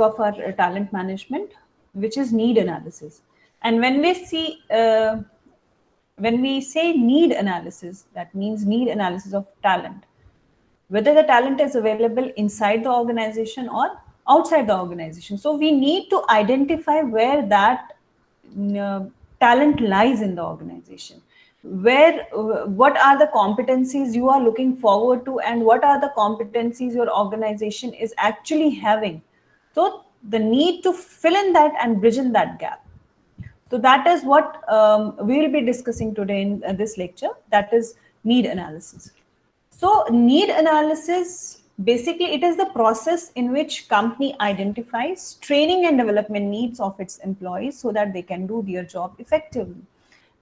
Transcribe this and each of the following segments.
of our talent management, which is need analysis. And when we say need analysis, that means need analysis of talent, whether the talent is available inside the organization or outside the organization. So we need to identify where that talent lies in the organization, where what are the competencies you are looking forward to, and what are the competencies your organization is actually having. So the need to fill in that and bridge in that gap. So that is what we will be discussing today in this lecture, that is need analysis. So need analysis, basically it is the process in which company identifies training and development needs of its employees so that they can do their job effectively.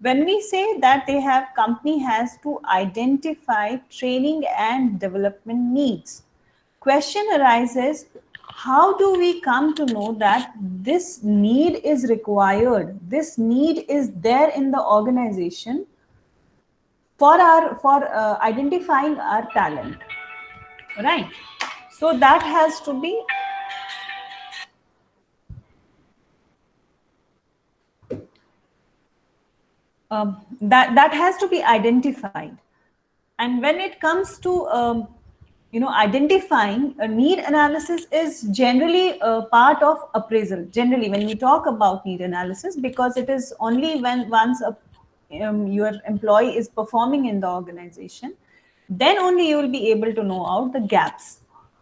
When we say that company has to identify training and development needs, question arises, how do we come to know that this need is required, this need is there in the organization for identifying our talent, right? So that has to be that has to be identified. And when it comes to identifying, a need analysis is generally a part of appraisal. Generally, when we talk about need analysis, because it is only when once your employee is performing in the organization, then only you will be able to know out the gaps.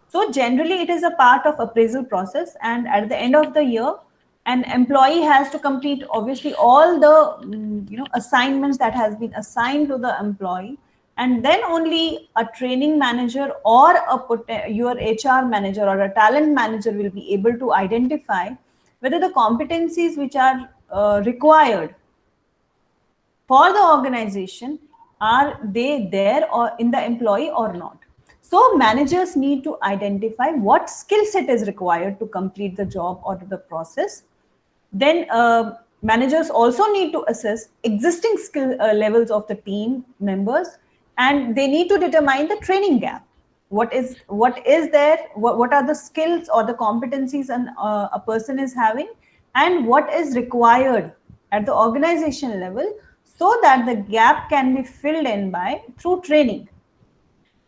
So generally, it is a part of appraisal process, and at the end of the year, an employee has to complete obviously all the assignments that has been assigned to the employee, and then only a training manager or your HR manager or a talent manager will be able to identify whether the competencies which are required for the organization, are they there or in the employee or not. So managers need to identify what skill set is required to complete the job or the process. Then managers also need to assess existing skill levels of the team members, and they need to determine the training gap. What is there, what are the skills or the competencies a person is having, and what is required at the organization level, so that the gap can be filled in by through training.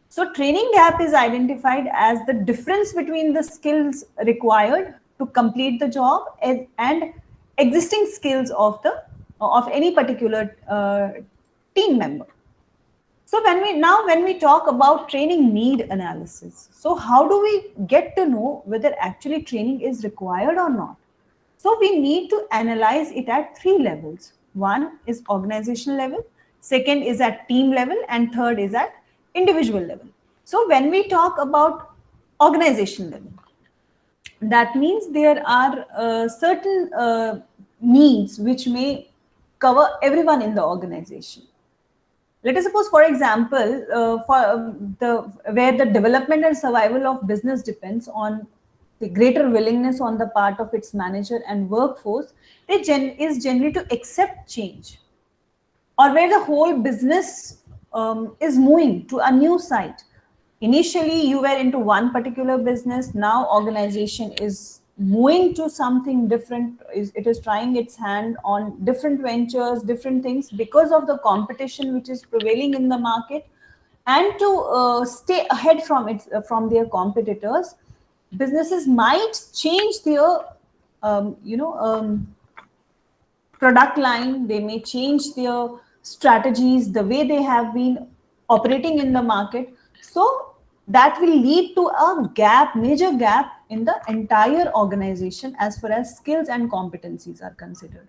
So training gap is identified as the difference between the skills required to complete the job and existing skills of any particular team member. So when we talk about training need analysis, so how do we get to know whether actually training is required or not? So we need to analyze it at three levels. One is organizational level, second is at team level, and third is at individual level. So when we talk about organization level, that means there are certain needs which may cover everyone in the organization. Let us suppose, for example, where the development and survival of business depends on the greater willingness on the part of its manager and workforce, is generally to accept change, or where the whole business is moving to a new site. Initially, you were into one particular business. Now, organization is moving to something different. It is trying its hand on different ventures, different things, because of the competition which is prevailing in the market, and to stay ahead from their competitors. Businesses might change their product line. They may change their strategies, the way they have been operating in the market. So that will lead to a major gap in the entire organization as far as skills and competencies are considered.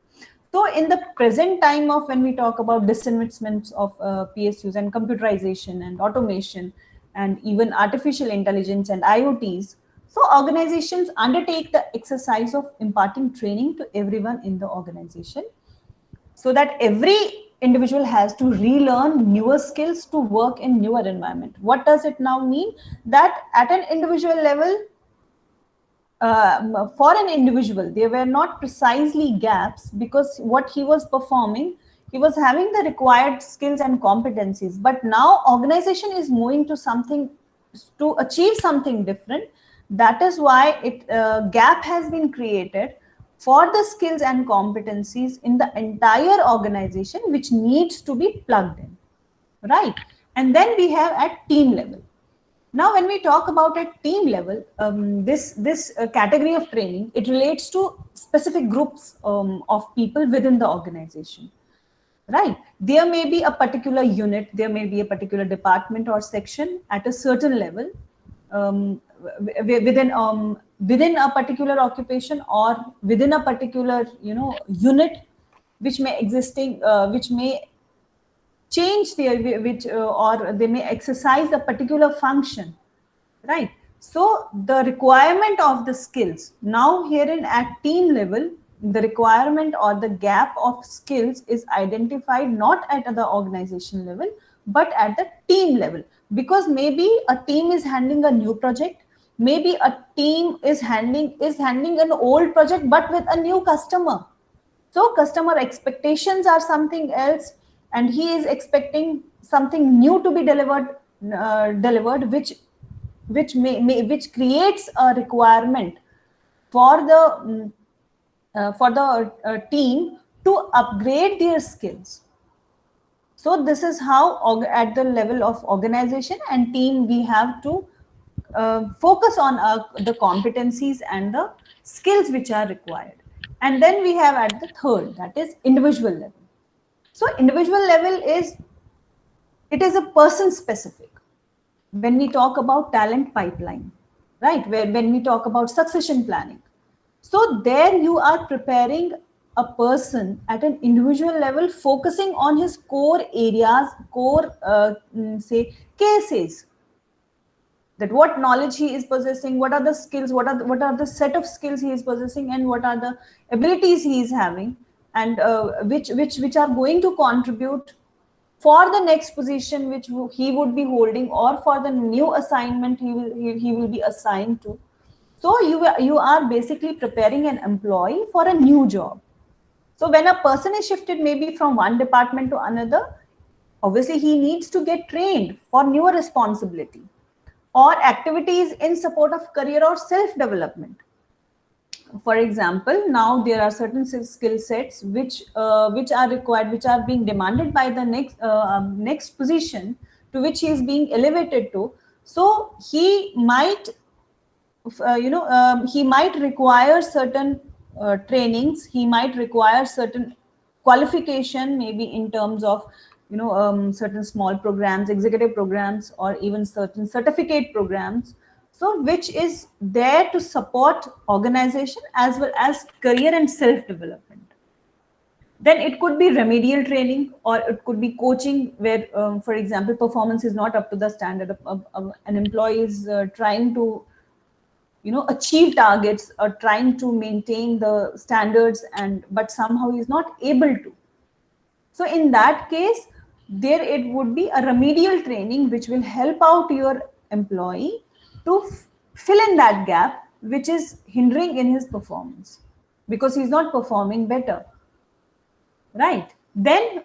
So in the present time of when we talk about disinvestments of PSUs and computerization and automation and even artificial intelligence and IoTs, so organizations undertake the exercise of imparting training to everyone in the organization, so that every individual has to relearn newer skills to work in newer environment. What does it now mean? That at an individual level, for an individual, there were not precisely gaps, because what he was performing, he was having the required skills and competencies. But now organization is moving to something, to achieve something different. That is why gap has been created for the skills and competencies in the entire organization, which needs to be plugged in, right? And then we have at team level. Now, when we talk about at team level, this category of training, it relates to specific groups of people within the organization, right? There may be a particular unit, there may be a particular department or section at a certain level, within a particular occupation or within a particular unit, which may change their which or they may exercise a particular function, right? So the requirement of the skills now here in at team level, the requirement or the gap of skills is identified not at the organization level but at the team level, because maybe a team is handling a new project, maybe a team is handling an old project but with a new customer. So customer expectations are something else, and he is expecting something new to be delivered, which creates a requirement for the team to upgrade their skills. So this is how at the level of organization and team we have to focus on the competencies and the skills which are required. And then we have at the third, that is individual level. So individual level is, it is a person specific. When we talk about talent pipeline, right, when we talk about succession planning, so there you are preparing a person at an individual level, focusing on his core areas, core say cases, that what knowledge he is possessing, what are the skills, what are the set of skills he is possessing, and what are the abilities he is having, and which are going to contribute for the next position which he would be holding, or for the new assignment he will be assigned to. So you are basically preparing an employee for a new job. So when a person is shifted maybe from one department to another, obviously he needs to get trained for newer responsibility or activities in support of career or self-development. For example, now there are certain skill sets which are required, which are being demanded by the next position to which he is being elevated to. So he might he might require certain trainings, he might require certain qualification, maybe in terms of certain small programs, executive programs, or even certain certificate programs, so which is there to support organization as well as career and self development. Then it could be remedial training, or it could be coaching where for example performance is not up to the standard of an employee is trying to achieve targets or trying to maintain the standards, and but somehow he's not able to. So in that case, there it would be a remedial training which will help out your employee to fill in that gap which is hindering in his performance because he's not performing better, right? Then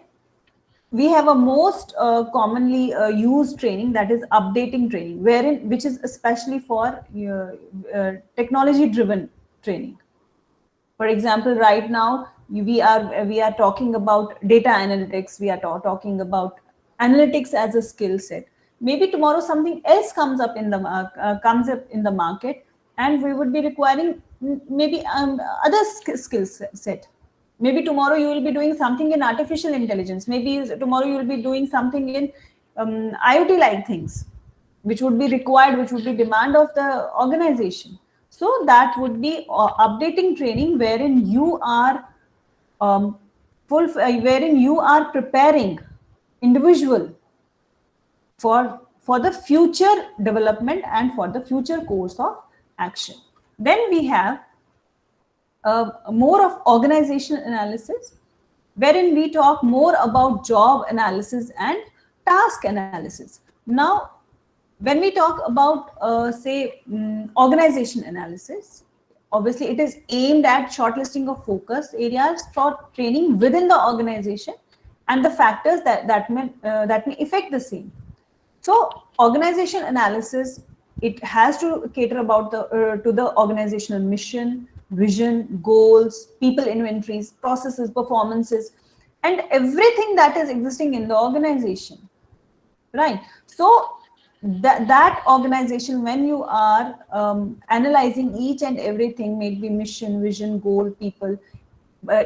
we have a most commonly used training, that is updating training, which is especially for technology driven training. For example, right now we are talking about data analytics, we are talking about analytics as a skill set. Maybe tomorrow something else comes up in the market, and we would be requiring maybe other skill set. Maybe tomorrow you will be doing something in artificial intelligence, maybe tomorrow you will be doing something in IoT like things, which would be required, which would be demand of the organization. So that would be updating training, wherein you are wherein you are preparing individual for the future development and for the future course of action. Then we have more of organizational analysis, wherein we talk more about job analysis and task analysis. Now, when we talk about organization analysis, obviously it is aimed at shortlisting of focus areas for training within the organization and the factors that may affect the same. So organization analysis it has to cater about the to the organizational mission, vision, goals, people inventories, processes, performances, and everything that is existing in the organization, right? So that organization, when you are analyzing each and everything, maybe mission, vision, goal, people,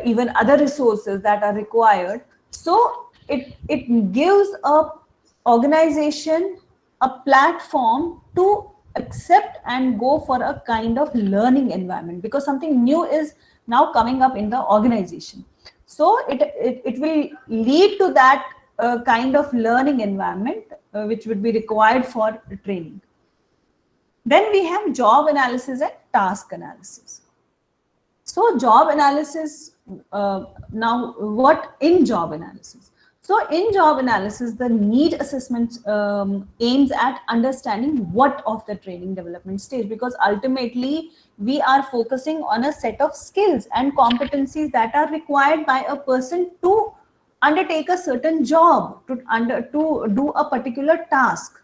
even other resources that are required, so it gives a organization a platform to accept and go for a kind of learning environment, because something new is now coming up in the organization. So it will lead to that kind of learning environment which would be required for training. Then we have job analysis and task analysis. So job analysis, now what in job analysis? So in job analysis, the need assessment aims at understanding what of the training development stage, because ultimately we are focusing on a set of skills and competencies that are required by a person to undertake a certain job, to do a particular task.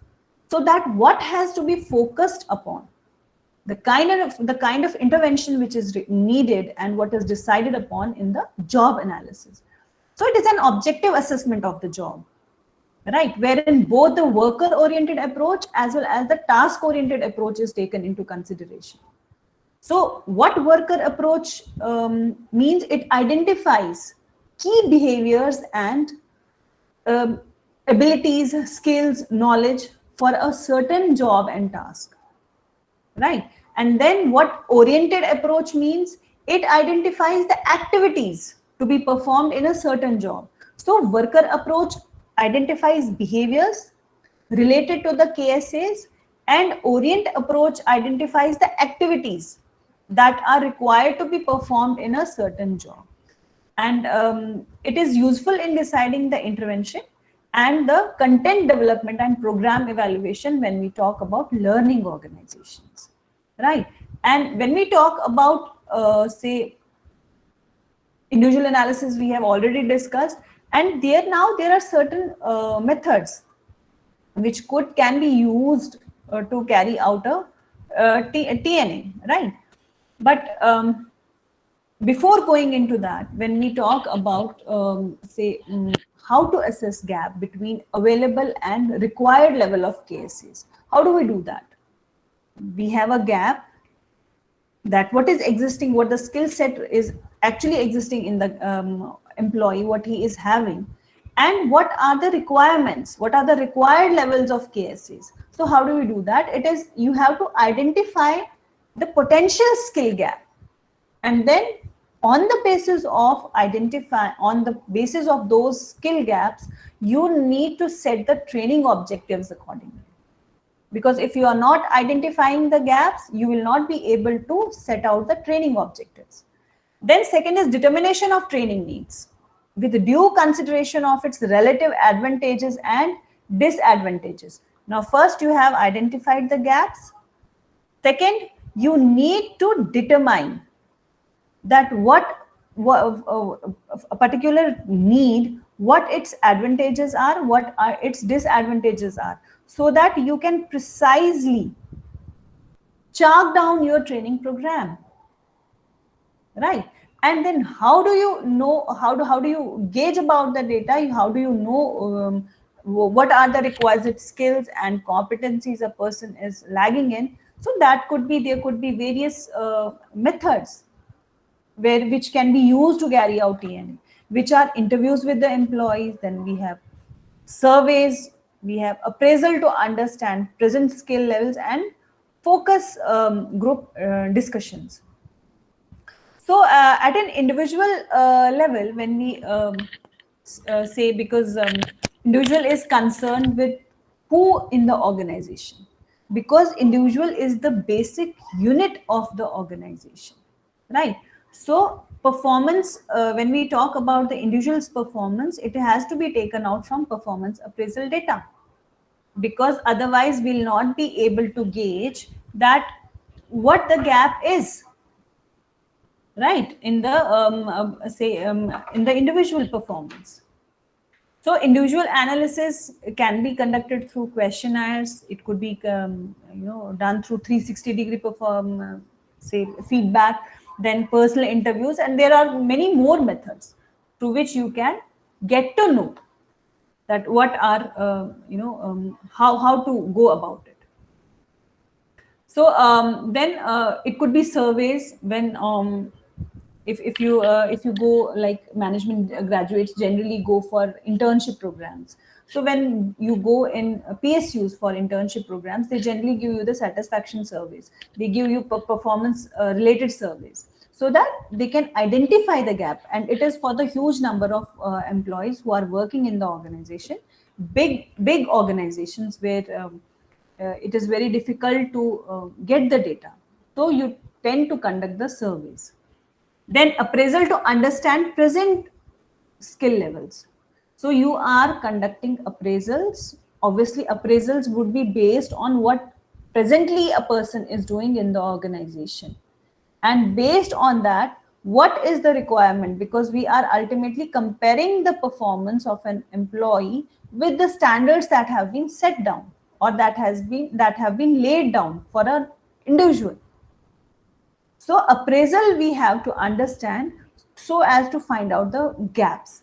So that what has to be focused upon, the kind of intervention which is needed and what is decided upon in the job analysis. So it is an objective assessment of the job, right, wherein both the worker oriented approach as well as the task oriented approach is taken into consideration. So what worker approach means, it identifies key behaviors and um, abilities, skills, knowledge for a certain job and task, right? And then what oriented approach means, it identifies the activities to be performed in a certain job. So worker approach identifies behaviors related to the KSAs, and orient approach identifies the activities that are required to be performed in a certain job. And it is useful in deciding the intervention and the content development and program evaluation when we talk about learning organizations, right? And when we talk about say individual analysis, we have already discussed, and there are certain methods which can be used to carry out a TNA, right? But before going into that, when we talk about say how to assess gap between available and required level of cases, how do we do that? We have a gap, that what is existing, what the skill set is actually existing in the employee, what he is having, and what are the requirements, what are the required levels of KSAs. So how do we do that? It is, you have to identify the potential skill gap, and then on the basis of those skill gaps, you need to set the training objectives accordingly. Because if you are not identifying the gaps, you will not be able to set out the training objectives. Then second is determination of training needs with due consideration of its relative advantages and disadvantages. Now first you have identified the gaps. Second, you need to determine that what a particular need, what its advantages are, what are its disadvantages are, so that you can precisely chalk down your training program, right? And then how do you know, how do you gauge about the data, how do you know what are the requisite skills and competencies a person is lagging in? So that could be, there could be various methods which can be used to carry out TNA, which are interviews with the employees. Then we have surveys, we have appraisal to understand present skill levels, and focus group discussions. So at an individual level, when we say, because individual is concerned with who in the organization, because individual is the basic unit of the organization, right? So performance, when we talk about the individual's performance, it has to be taken out from performance appraisal data, because otherwise we'll not be able to gauge that what the gap is, right, in the say in the individual performance. So individual analysis can be conducted through questionnaires. It could be, done through 360-degree say feedback, then personal interviews, and there are many more methods through which you can get to know that what are, how to go about it. So then it could be surveys when if you go, like management graduates generally go for internship programs. So when you go in PSUs for internship programs, they generally give you the satisfaction surveys. They give you performance related surveys so that they can identify the gap. And it is for the huge number of employees who are working in the organization, big organizations where it is very difficult to get the data. So you tend to conduct the surveys. Then appraisal to understand present skill levels. So you are conducting appraisals. Obviously, appraisals would be based on what presently a person is doing in the organization. And based on that, what is the requirement? Because we are ultimately comparing the performance of an employee with the standards that have been set down, or that have been laid down for an individual. So appraisal we have to understand so as to find out the gaps.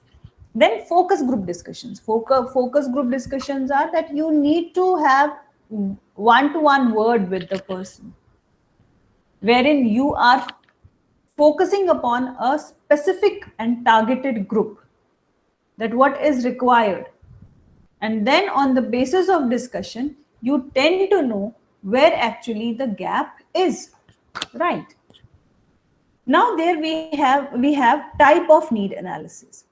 Then focus group discussions. Focus group discussions are that you need to have one-to-one word with the person, wherein you are focusing upon a specific and targeted group, that what is required. And then on the basis of discussion, you tend to know where actually the gap is, right? Now there we have type of need analysis.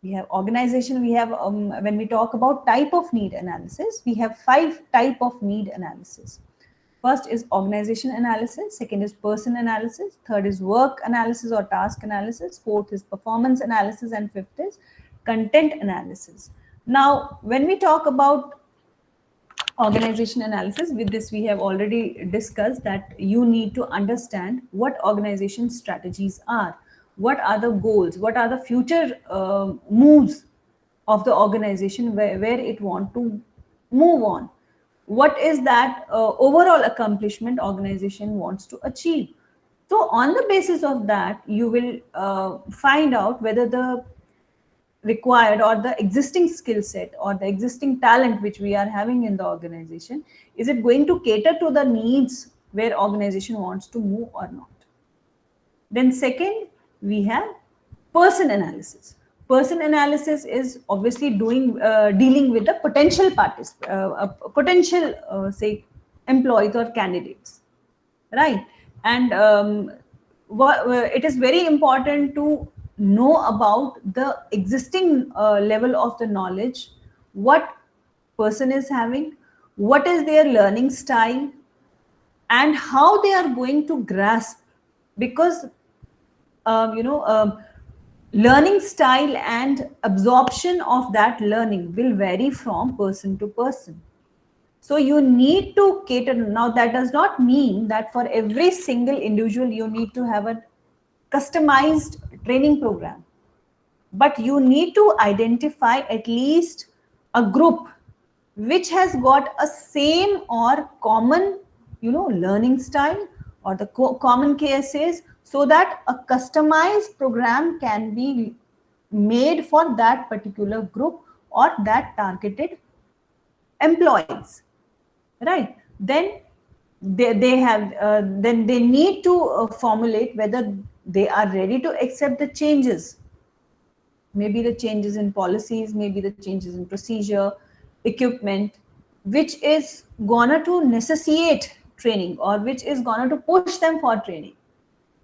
We have organization. We have when we talk about type of need analysis, we have 5 type of need analysis. First is organization analysis. Second is person analysis. Third is work analysis or task analysis. Fourth is performance analysis, and fifth is content analysis. Now, when we talk about organization analysis, with this we have already discussed that you need to understand what organization strategies are, what are the goals, what are the future moves of the organization, where it want to move on, what is that overall accomplishment organization wants to achieve. So on the basis of that, you will find out whether the required or the existing skill set or the existing talent which we are having in the organization, is it going to cater to the needs where organization wants to move or not. Then second, we have person analysis. Person analysis is obviously dealing with the potential potential say employees or candidates, right? And it is very important to know about the existing level of the knowledge, what person is having, what is their learning style, and how they are going to grasp. Because learning style and absorption of that learning will vary from person to person. So you need to cater. Now, that does not mean that for every single individual you need to have a customized training program, but you need to identify at least a group which has got a same or common, learning style, or the common KSAs, so that a customized program can be made for that particular group or that targeted employees, right? Then they have then they need to formulate whether they are ready to accept the changes, maybe the changes in policies, maybe the changes in procedure, equipment, which is gonna to necessitate training, or which is gonna to push them for training.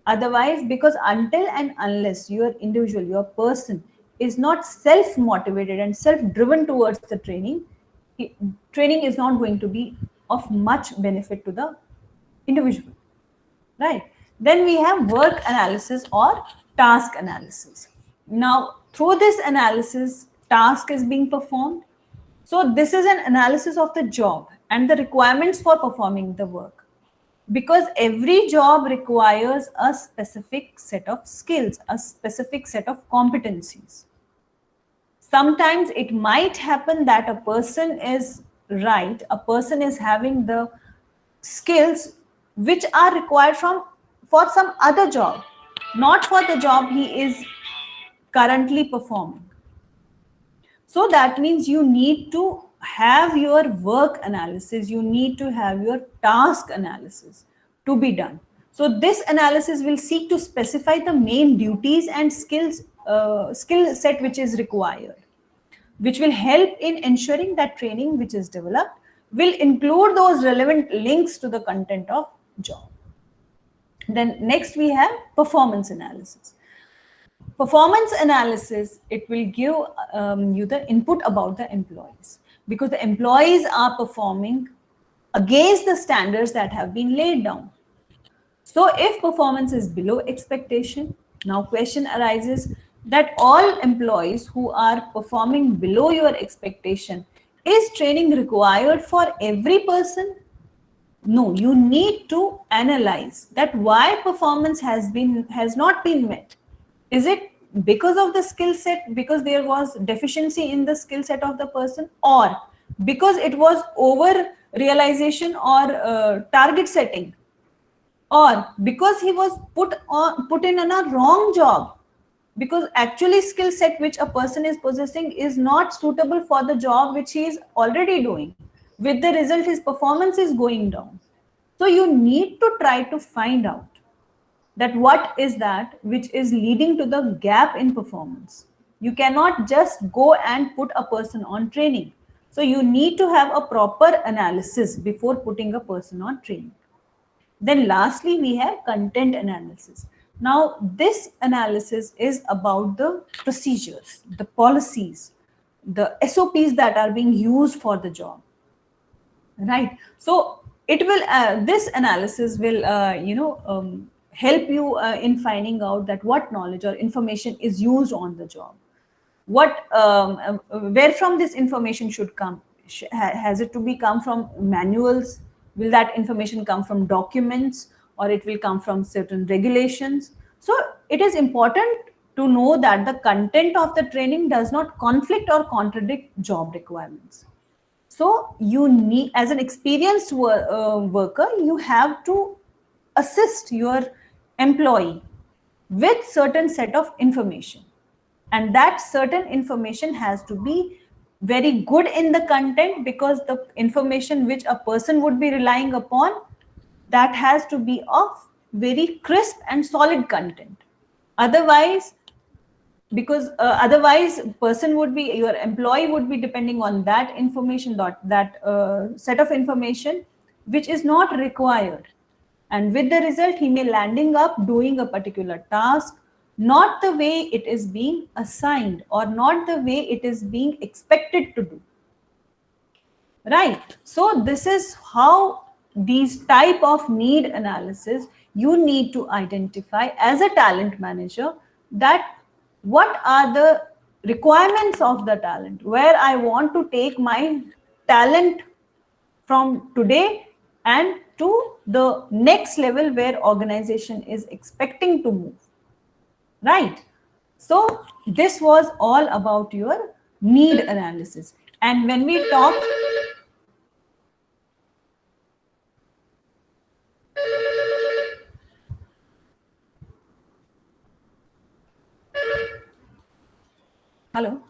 Otherwise, because until and unless your individual, your person is not self motivated and self driven towards the training, training is not going to be of much benefit to the individual, right? Then we have work analysis or task analysis. Now, through this analysis, task is being performed. So this is an analysis of the job and the requirements for performing the work, because every job requires a specific set of skills, a specific set of competencies. Sometimes it might happen that a person is right, a person is having the skills which are required from for some other job, not for the job he is currently performing. So that means you need to have your work analysis, you need to have your task analysis to be done. So this analysis will seek to specify the main duties and skill set which is required, which will help in ensuring that training which is developed will include those relevant links to the content of job. Then next we have performance analysis. Performance analysis, it will give you the input about the employees, because the employees are performing against the standards that have been laid down. So if performance is below expectation, now question arises that all employees who are performing below your expectation, is training required for every person? No, you need to analyze that why performance has not been met. Is it because of the skill set, because there was deficiency in the skill set of the person, or because it was over realization or target setting, or because he was put in a wrong job, because actually skill set which a person is possessing is not suitable for the job which he is already doing, with the result his performance is going down. So you need to try to find out that what is that which is leading to the gap in performance. You cannot just go and put a person on training. So you need to have a proper analysis before putting a person on training. Then lastly, we have content analysis. Now, this analysis is about the procedures, the policies, the SOPs that are being used for the job, right? So it will, this analysis will, help you in finding out that what knowledge or information is used on the job. Where from this information should come? Has it to be come from manuals? Will that information come from documents, or it will come from certain regulations? So it is important to know that the content of the training does not conflict or contradict job requirements. So you need, as an experienced worker, you have to assist your employee with certain set of information, and that certain information has to be very good in the content, because the information which a person would be relying upon, that has to be of very crisp and solid content. Otherwise, because otherwise person would be, your employee would be depending on that information, that set of information which is not required, and with the result he may landing up doing a particular task not the way it is being assigned, or not the way it is being expected to do, right? So this is how these type of need analysis you need to identify as a talent manager, that what are the requirements of the talent, where I want to take my talent from today and to the next level where organization is expecting to move, right? So this was all about your need analysis. And when we talk, hello.